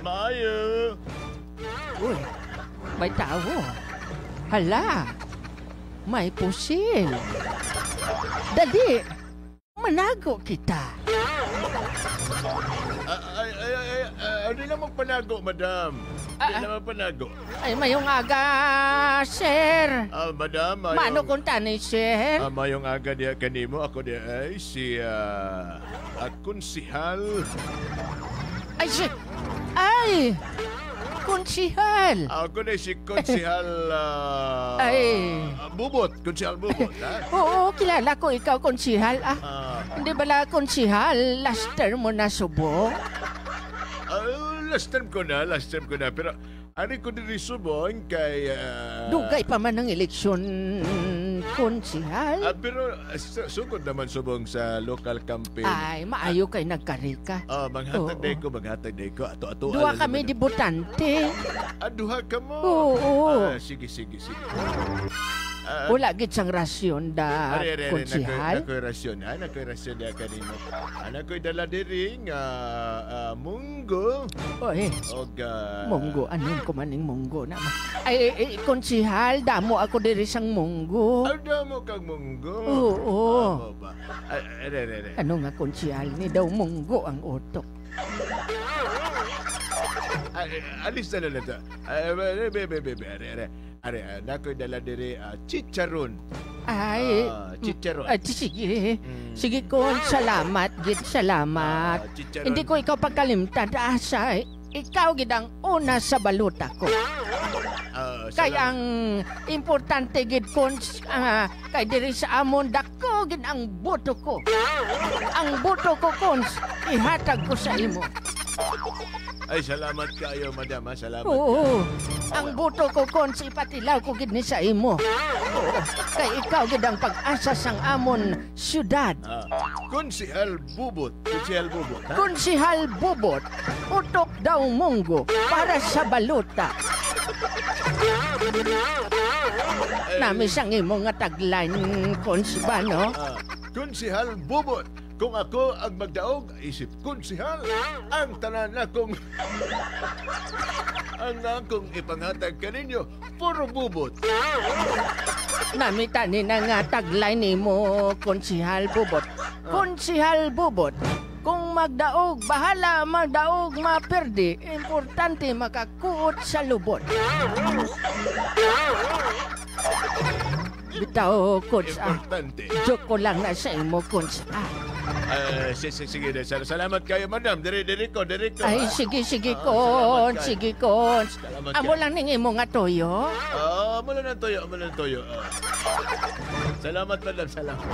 Maayo. Uy, may tao. Hala, may pusil. Dali, manago kita. Hindi naman panago, madam. Hindi naman panago. Ay, mayong aga, sir. Madam, Mano kung tani, sir? mayong aga diya kanimo. Ako diya ay si konsihal. Ay, sir. Ay, konsihal. Ako na si konsihal Ay. Bubot. Konsihal Bubot, ha? Oo, kilala ko ikaw, konsihal. Hindi bala konsihal, last term mo na subok? Last time ko na. Pero ano ko din subong kay... Dugay pa man ang eleksyon, konsihal. Pero sugod naman subong sa local campaign. Ay, maayo kay nagkarika. Manghatag day ko. Ato-ato. Duha kami debutante. Duha ka mo? Oo. Sige. Wala gid sang rasyon da, konsihal. Nakoy rasyon da kanimo. Nakoy dala diri nga munggo. Oy, Og munggo, anin ko maning munggo na. Ay, konsihal, damo ako diri sang munggo. Damo kang munggo. Oo. Ba? Ano nga konsihal ni daw munggo ang utok. Alis na lang ito. Nakoy dala diri chicharon. Ay, chicharon. Sige. Sige ko, salamat, gid, salamat. Chicharon. Hindi ko ikaw pagkalimtan, asa. Ikaw gid ang una sa baluta ko. Kaya ang importante gid kon kay diri sa amon dako gid ang boto ko. Ang boto ko kon ihatag ko sa imo. Ay, salamat kayo, madam. Salamat. Oo. Ang boto ko kon ipatilaw ko gid ni sa imo. Kay ikaw gid ang pag-asa sang amon syudad. Konsihal Bubot. Konsihal Bubot. Utok daw munggo para sa baluta. Nami sang imo nga tagline, konsiba, no? Konsihal Bubot. Kung ako ang magdaog, isip konsihal, ang tanan akong ang akong ipanghatag kaninyo, puro bubot. Nami tani na nga tagline nimo, konsihal Bubot. Konsihal Bubot. Kung magdaog, bahala magdaog maperdi. Importante makakuot sa lubot. Bitaw, Coach. Importante. Joke ko lang na sa imo, Coach. Sige. Salamat kayo, madam. Diri ko. Ay, sige, Coach. Sige, Coach. Amo lang ning imo nga toyo. Mula ng toyo. Salamat, madam. Salamat.